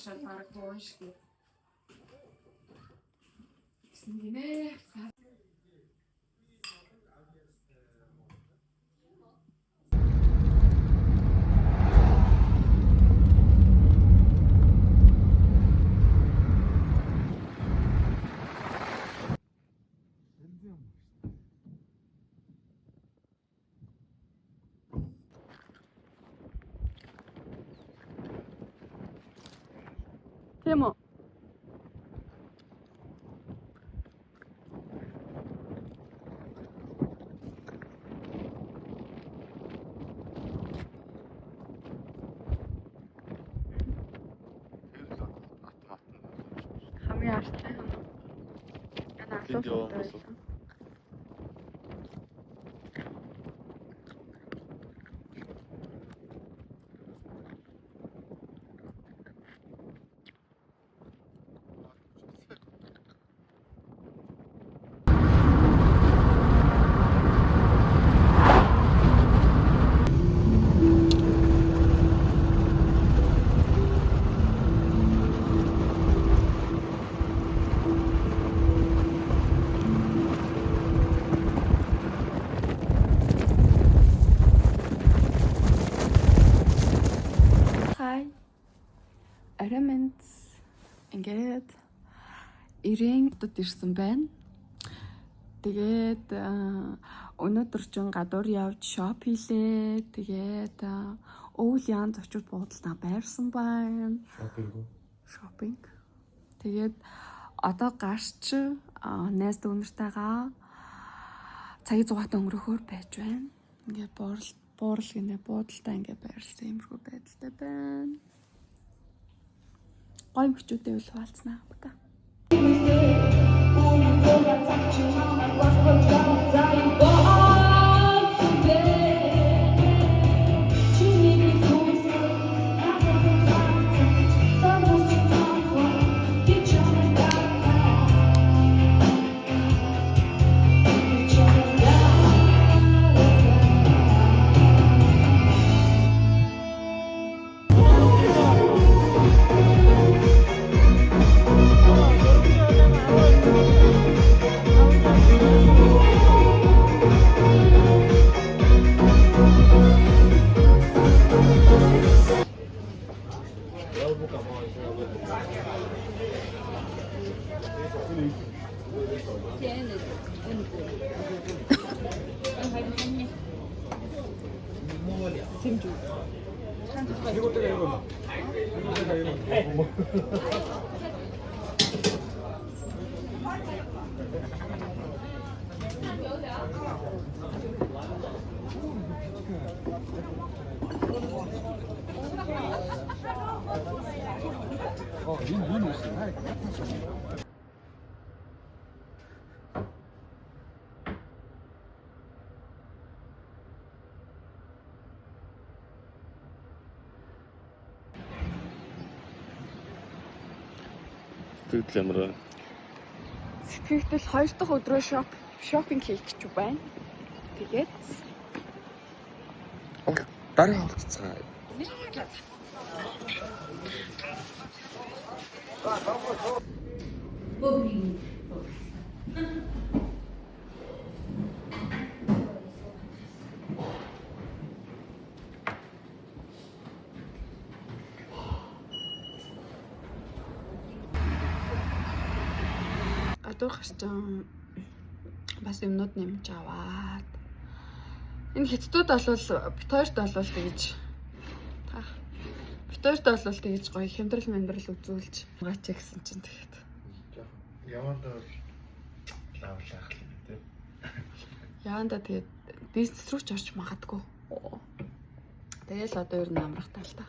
шал бараг туун шүү дээ. Гэсэн гинэ. Тийм үү? Хамгийн артай юм уу? Яна асуусан байсан. Арамент ингээд 90-д ирсэн байна. Тэгээд өнөөдөр чин гадуур явж шоп хийлээ. Тэгээд өвөл янз очиж буудалтай байрсан байна. Шопинг. Тэгээд одоо гарч найз дүүнэртэйгээ цагийн зугаатай өнгөрөхөөр байж байна. Ингээд буурал гинэ буудалтай ингээд байрлсан юмрхүү байдалтай байна. Гой мөчүүдээ үл хуваалцнаа бата. Сэтгэл ямар Сэтгэгдэл 2 дахь өдрөө шопинг хийх гэж байна. Тэгээд дараа олцгаа. гадуур гарсан бас юмнууд нэмж аваад энэ хятадууд болвол бит хоёрт болвол тэгж бит хоёрт болвол тэгж гоё хямдрал мэндрал үзүүлж гаач гэсэн чинь тэгэхэд явандаа лавлах юм тий. явандаа тэгээд бизнес рүү ч орч магадгүй. Тэгэл одоо ер нь амрах тал та.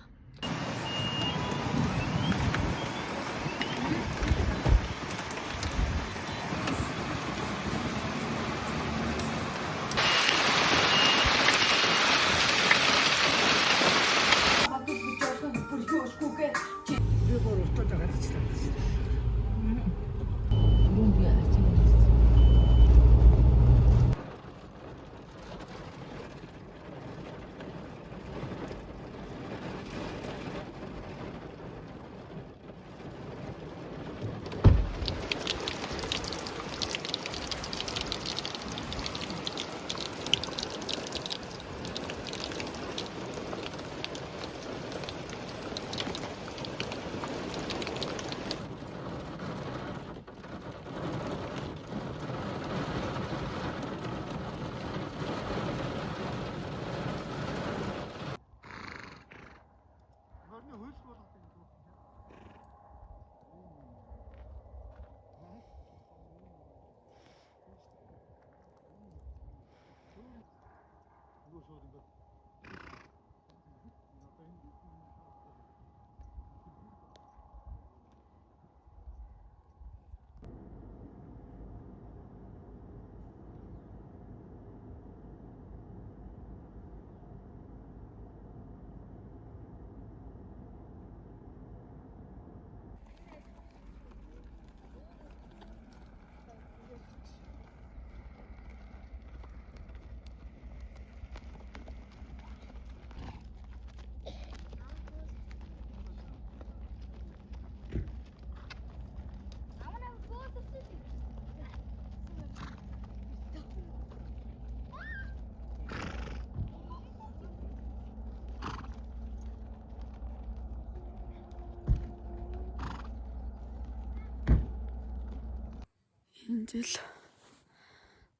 Энэ жил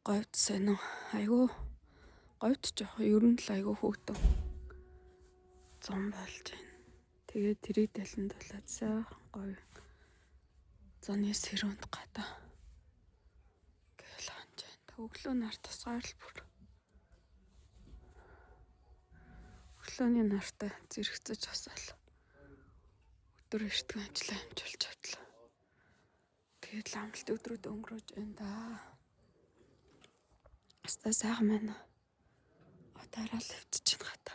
говьд сайн уу? Айгу говьд жоох ер нь л айгу хөөгдөн зам болж байна. Тэгээд тэрийг талент болоод сайхан говь заны сэрүүнд гадаа гэл ханж байна. Өглөө нар тусгаар л бүр өглөөний нартай зэрэгцэж хасаал өдөр эртхэн ажиллаа амжуулж чадлаа. Тэгээд амралт өдрүүд өнгөрөөж байна да. Аста сайхан байна. Отараа л өвчж байна хата.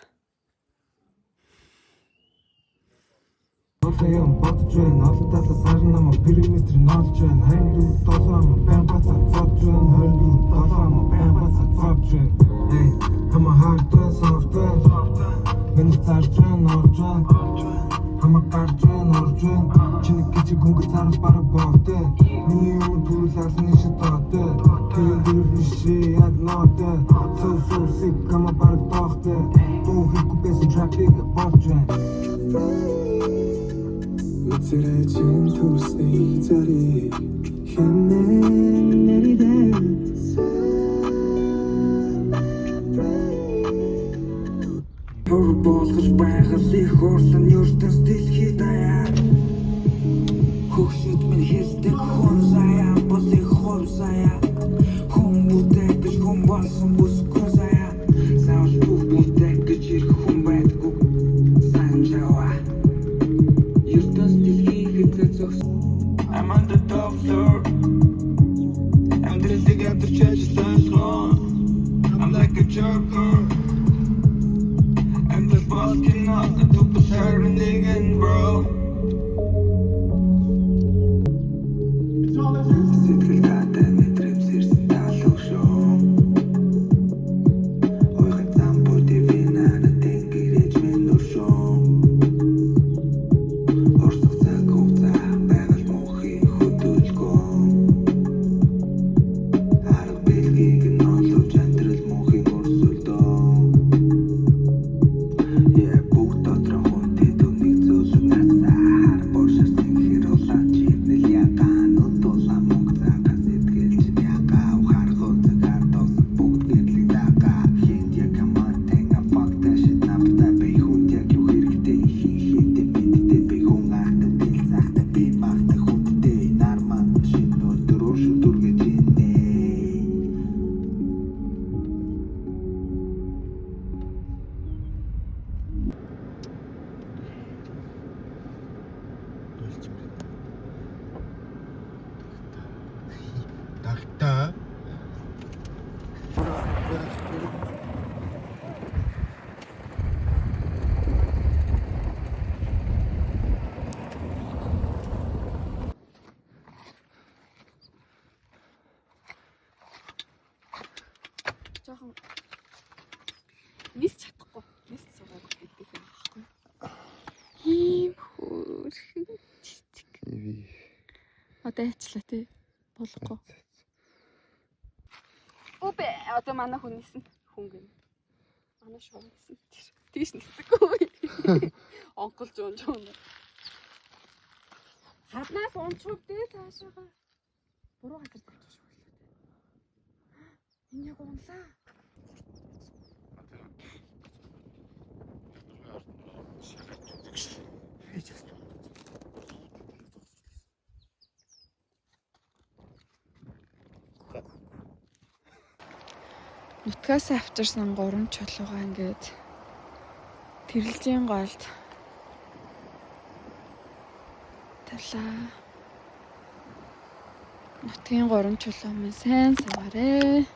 Олоён бодож байна. Олон талаас харна ма периметр нь олж байна. Хайн дүү долоом байн бацаа цодж байна. Хайн дүү долоом байн бацаа цодж байна. Эй, хама хардтай софттай. Миний зарж байна, орж байна. Хама гарж байна, орж байна. Чиний гэж гүнгэр царал бараг боотой. Миний юм төрөл алны шатаатай. Тэр биш яг наатай. So sick хама бараг доохтой. Боо хийхгүй байсан traffic болж байна. Үцэрэгэн төрсний зарыг хэмээн нэридэн Хөрболгож байгалыг хорлон юртас дэлхий даяар Хөгшөд минь хэлдэг хүн заяа болыг хор заяа Хүн бүдэг гэж хүн болсон бүсгүй заяа Заавал бүх бүдэг гэж ирэх хүн байдгүй Санжава I'm on the top floor. I'm drifting after church last long. I'm like a joker. I'm just walking up the top of serving again, bro. Дагтаа. Жохон нис чадахгүй. Нис суугаад идэх юм аахгүй. Ийм хөөрхөн цэцэг. Одоо яачлаа тий. Болохгүй. Упе, одоо манай хүн нисэн. Хүн гэнэ. Манай шуун нисэн. Тийш нисдэггүй. Онголж унжаа. Хаднаас унчгүй дээ цаашаага. Буруу газар тавьчих шүү дээ. Энэ яг унлаа. нутгаас авчирсан 3 чулуугаа ингээд тэрэлжийн голд талаа. Нутгийн 3 чулуу минь сайн суугаарэ.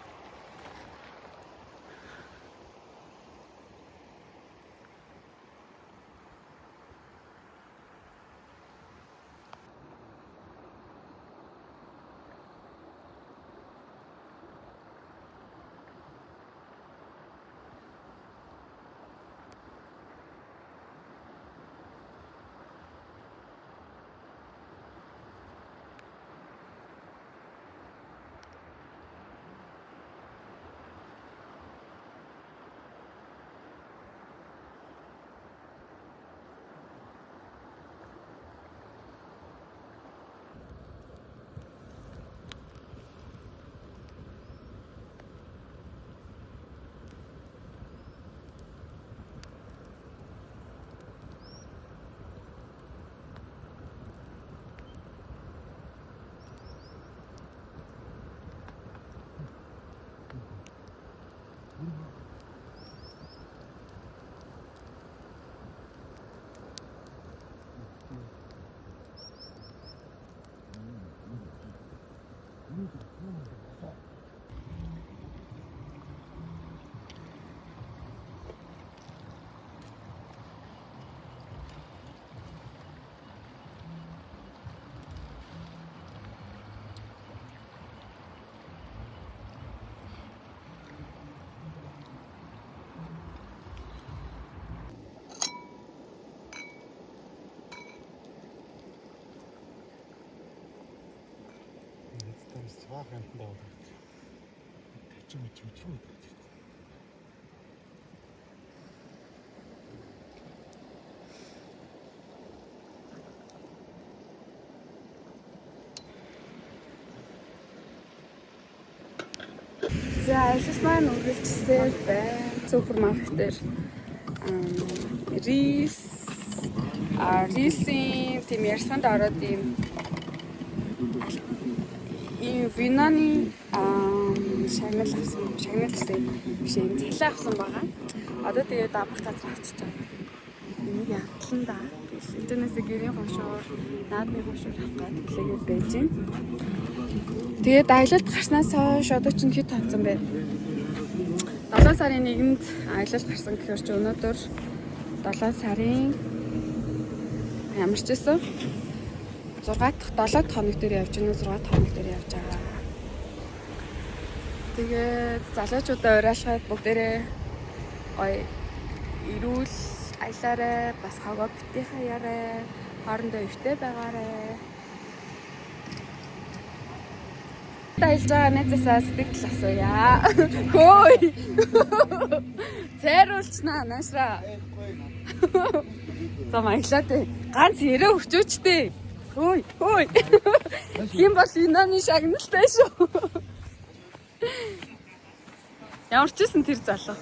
За ажил маань үргэлжлсэн байна. Супермаркетээр рисийн тийм ярьсанд ороод ийм винаны шагнал гэсэн биш юм цалин авсан байгаа. Одоо тэгээд давах газар авчиж байгаа. Энийг яатлан да. Интернэсээ гэрийн хошуур, наадмын хошуур авах гэдэг хэлээд байж байна. Тэгээд аялалд гарснаас хойш одоо ч хэд тонцсон бэ? 7 сарын 1-нд аялалд гарсан гэхээр чи өнөөдөр 7 сарын ямар ч байсан 6 дахь 7 хоног дээр явж байна уу 6 хоног дээр явж байгаа. Тэгээд залуучуудаа уриалхаад бүгдээрээ гоё ирүүл аялаарэ бас хаваа битгий хаяарэ хоорондоо өвтэй байгаарэ. Таилж байгаа найзасаа сэтгэл асууя. Хөөй. Зайруулчнаа наашра. За маяглаа дээ. Ганц ярээ өгчөөчтэй. Хөөй. Хин бол винаны шагналтай шүү. Ямар ч юм тэр залуу.